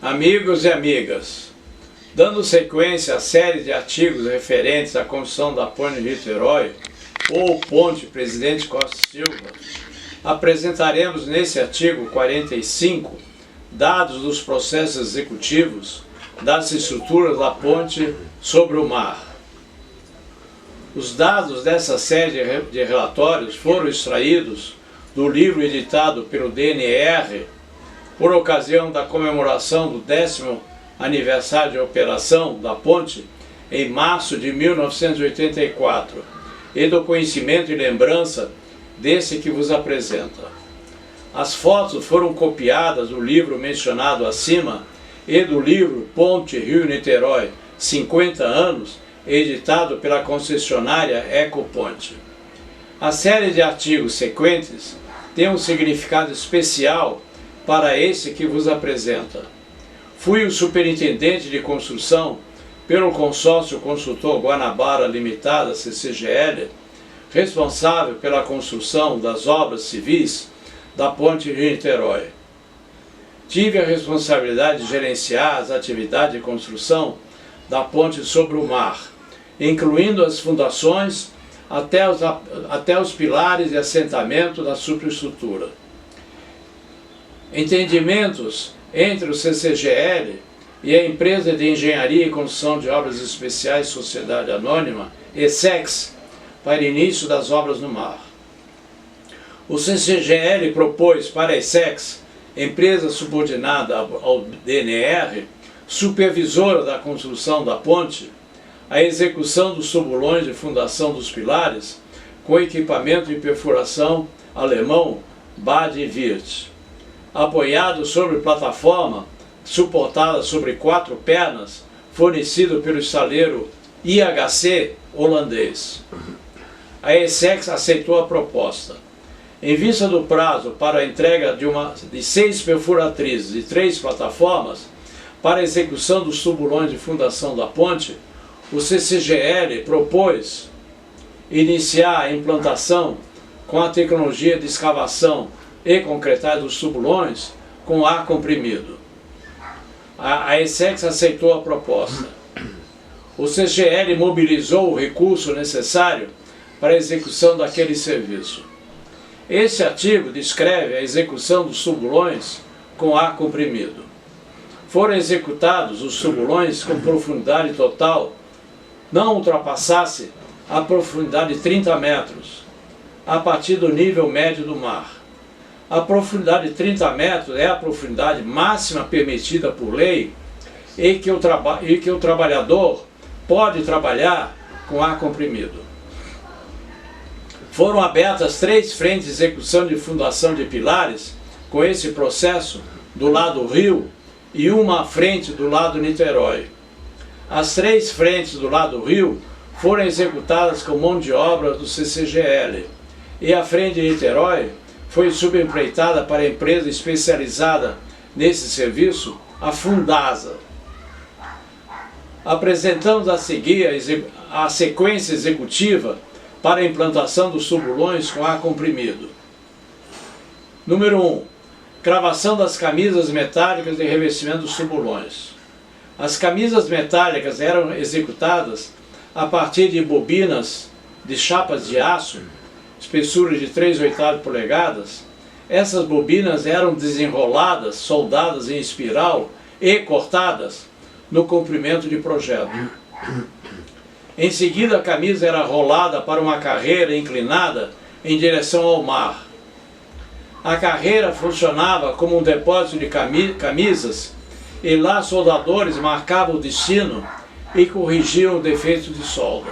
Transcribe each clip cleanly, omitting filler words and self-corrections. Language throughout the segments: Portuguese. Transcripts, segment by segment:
Amigos e amigas, dando sequência à série de artigos referentes à construção da Ponte de Niterói, ou Ponte Presidente Costa Silva, apresentaremos nesse artigo 45 dados dos processos executivos das estruturas da ponte sobre o mar. Os dados dessa série de relatórios foram extraídos do livro editado pelo DNR por ocasião da comemoração do 10º aniversário de operação da ponte em março de 1984 e do conhecimento e lembrança desse que vos apresenta. As fotos foram copiadas do livro mencionado acima e do livro Ponte Rio-Niterói 50 anos, editado pela concessionária Ecoponte. A série de artigos sequentes tem um significado especial para esse que vos apresenta. Fui o superintendente de construção pelo consórcio consultor Guanabara Limitada, CCGL, responsável pela construção das obras civis da Ponte Rio-Niterói. Tive a responsabilidade de gerenciar as atividades de construção da ponte sobre o mar, incluindo as fundações até os pilares de assentamento da superestrutura. Entendimentos entre o CCGL e a Empresa de Engenharia e Construção de Obras Especiais Sociedade Anônima, ESSEX, para início das obras no mar. O CCGL propôs para a ESSEX, empresa subordinada ao DNR, supervisora da construção da ponte, a execução dos tubulões de fundação dos pilares com equipamento de perfuração alemão Bad Wirth, apoiado sobre plataforma suportada sobre 4 pernas, fornecido pelo estaleiro IHC holandês. A ESSEX aceitou a proposta. Em vista do prazo para a entrega de 6 perfuratrizes e 3 plataformas para a execução dos tubulões de fundação da ponte, o CCGL propôs iniciar a implantação com a tecnologia de escavação e concretagem dos tubulões com ar comprimido. A ESSEX aceitou a proposta. O CCGL mobilizou o recurso necessário para a execução daquele serviço. Esse artigo descreve a execução dos tubulões com ar comprimido. Foram executados os tubulões com profundidade total não ultrapassasse a profundidade de 30 metros, a partir do nível médio do mar. A profundidade de 30 metros é a profundidade máxima permitida por lei e que o trabalhador pode trabalhar com ar comprimido. Foram abertas 3 frentes de execução de fundação de pilares com esse processo do lado rio e uma frente do lado Niterói. As 3 frentes do lado rio foram executadas com mão de obra do CCGL e a frente de Niterói foi subempreitada para a empresa especializada nesse serviço, a Fundasa. Apresentamos a seguir a sequência executiva para a implantação dos tubulões com ar comprimido. Número 1. Cravação das camisas metálicas de revestimento dos tubulões. As camisas metálicas eram executadas a partir de bobinas de chapas de aço, espessura de 3/8 polegadas. Essas bobinas eram desenroladas, soldadas em espiral e cortadas no comprimento de projeto. Em seguida, a camisa era rolada para uma carreira inclinada em direção ao mar. A carreira funcionava como um depósito de camisas e lá soldadores marcavam o destino e corrigiam o defeito de solda.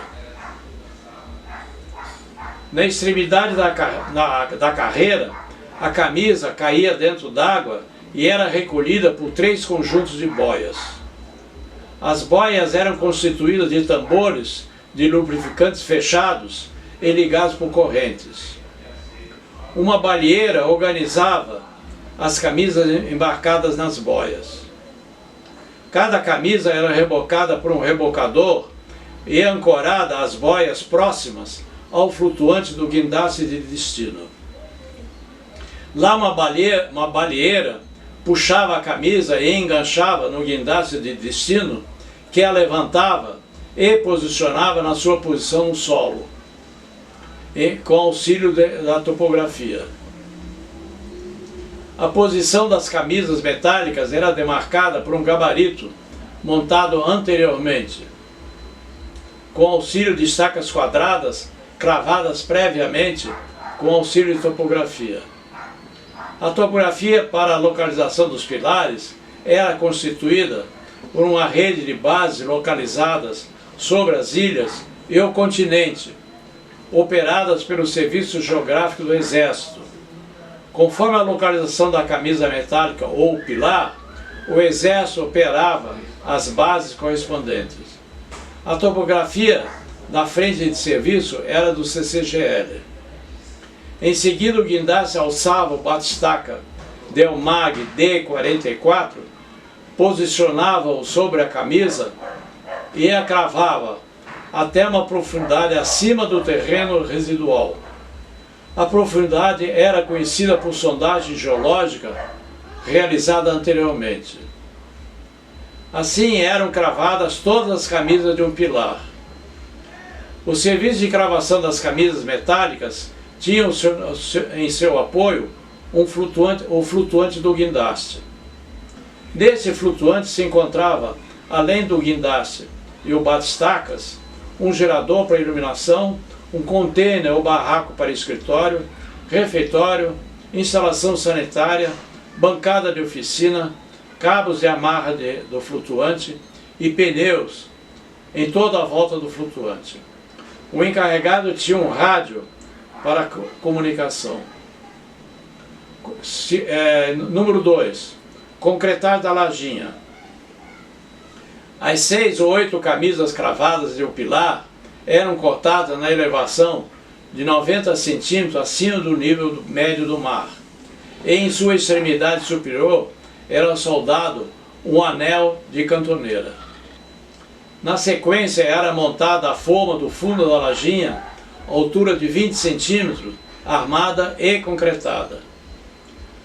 Na extremidade da carreira, a camisa caía dentro d'água e era recolhida por 3 conjuntos de boias. As boias eram constituídas de tambores de lubrificantes fechados e ligados por correntes. Uma baleeira organizava as camisas embarcadas nas boias. Cada camisa era rebocada por um rebocador e ancorada às boias próximas ao flutuante do guindaste de destino. Lá uma baleeira puxava a camisa e enganchava no guindaste de destino, que a levantava e posicionava na sua posição no solo, com auxílio da topografia. A posição das camisas metálicas era demarcada por um gabarito montado anteriormente, com auxílio de estacas quadradas cravadas previamente com auxílio de topografia. A topografia para a localização dos pilares era constituída por uma rede de bases localizadas sobre as ilhas e o continente, operadas pelo Serviço Geográfico do Exército. Conforme a localização da camisa metálica ou pilar, o Exército operava as bases correspondentes. A topografia da frente de serviço era do CCGL. Em seguida, o guindaste alçava o batistaca Delmag D44, posicionava-o sobre a camisa e a cravava até uma profundidade acima do terreno residual. A profundidade era conhecida por sondagem geológica realizada anteriormente. Assim eram cravadas todas as camisas de um pilar. O serviço de cravação das camisas metálicas tinha em seu apoio o flutuante do guindaste. Nesse flutuante se encontrava, além do guindaste e o batistacas, um gerador para iluminação, um contêiner ou barraco para escritório, refeitório, instalação sanitária, bancada de oficina, cabos de amarra do flutuante e pneus em toda a volta do flutuante. O encarregado tinha um rádio para comunicação. Número 2. Concretagem da lajinha. As 6 ou 8 camisas cravadas de um pilar eram cortadas na elevação de 90 centímetros acima do nível médio do mar. E em sua extremidade superior era soldado um anel de cantoneira. Na sequência era montada a forma do fundo da lajinha, altura de 20 centímetros, armada e concretada.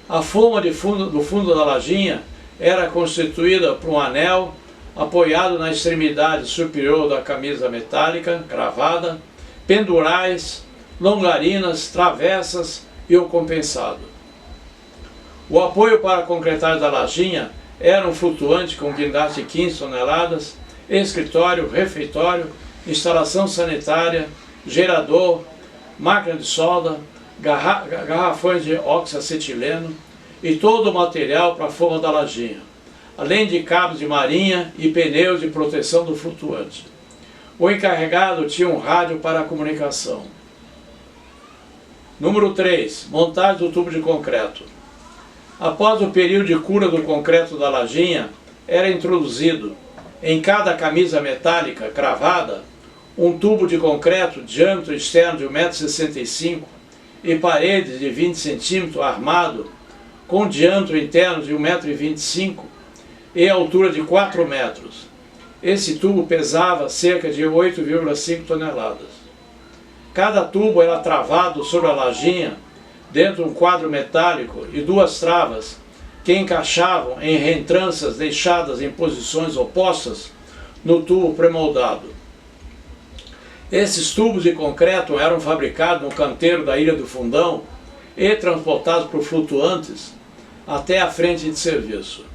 A forma do fundo da lajinha era constituída por um anel apoiado na extremidade superior da camisa metálica, cravada, pendurais, longarinas, travessas e o compensado. O apoio para a concretagem da lajinha era um flutuante com guindaste de 15 toneladas, escritório, refeitório, instalação sanitária, gerador, máquina de solda, garrafões de oxacetileno e todo o material para a forma da lajinha, além de cabos de marinha e pneus de proteção do flutuante. O encarregado tinha um rádio para a comunicação. Número 3. Montagem do tubo de concreto. Após o período de cura do concreto da lajinha, era introduzido em cada camisa metálica cravada um tubo de concreto de diâmetro externo de 1,65 m e paredes de 20 cm armado com diâmetro interno de 1,25 m e altura de 4 metros. Esse tubo pesava cerca de 8,5 toneladas. Cada tubo era travado sobre a lajinha dentro de um quadro metálico e 2 travas que encaixavam em reentranças deixadas em posições opostas no tubo pré-moldado. Esses tubos de concreto eram fabricados no canteiro da Ilha do Fundão e transportados por flutuantes até a frente de serviço.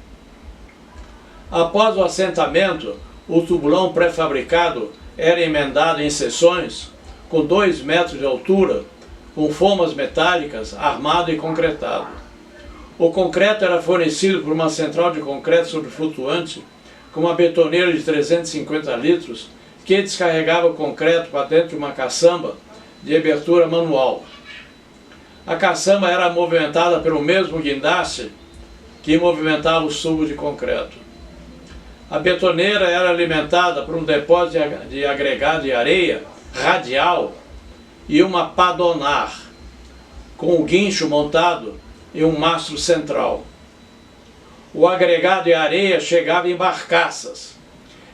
Após o assentamento, o tubulão pré-fabricado era emendado em seções com 2 metros de altura, com formas metálicas, armado e concretado. O concreto era fornecido por uma central de concreto sobre flutuante, com uma betoneira de 350 litros, que descarregava o concreto para dentro de uma caçamba de abertura manual. A caçamba era movimentada pelo mesmo guindaste que movimentava os tubos de concreto. A betoneira era alimentada por um depósito de agregado de areia radial e uma padonar, com o guincho montado e um mastro central. O agregado de areia chegava em barcaças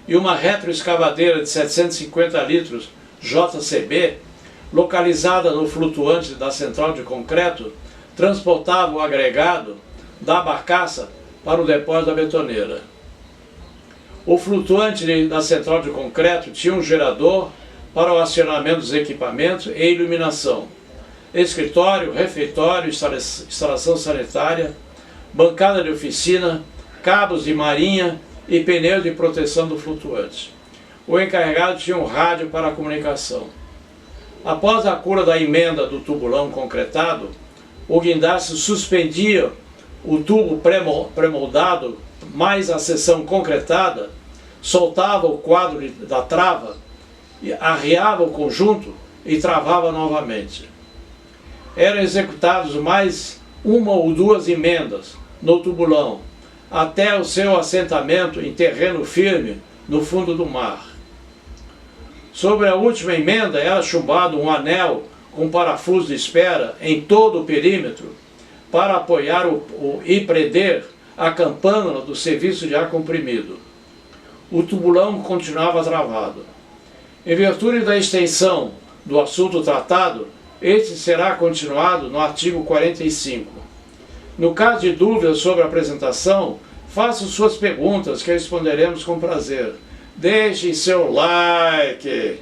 e uma retroescavadeira de 750 litros JCB, localizada no flutuante da central de concreto, transportava o agregado da barcaça para o depósito da betoneira. O flutuante da central de concreto tinha um gerador para o acionamento dos equipamentos e iluminação, escritório, refeitório, instalação sanitária, bancada de oficina, cabos de marinha e pneus de proteção do flutuante. O encarregado tinha um rádio para a comunicação. Após a cura da emenda do tubulão concretado, o guindaste suspendia o tubo pré-moldado mais a seção concretada, soltava o quadro da trava, arriava o conjunto e travava novamente. Eram executados mais uma ou duas emendas no tubulão, até o seu assentamento em terreno firme no fundo do mar. Sobre a última emenda era chumbado um anel com parafuso de espera em todo o perímetro para apoiar e prender a campana do serviço de ar comprimido. O tubulão continuava travado. Em virtude da extensão do assunto tratado, este será continuado no artigo 45. No caso de dúvidas sobre a apresentação, façam suas perguntas que responderemos com prazer. Deixem seu like.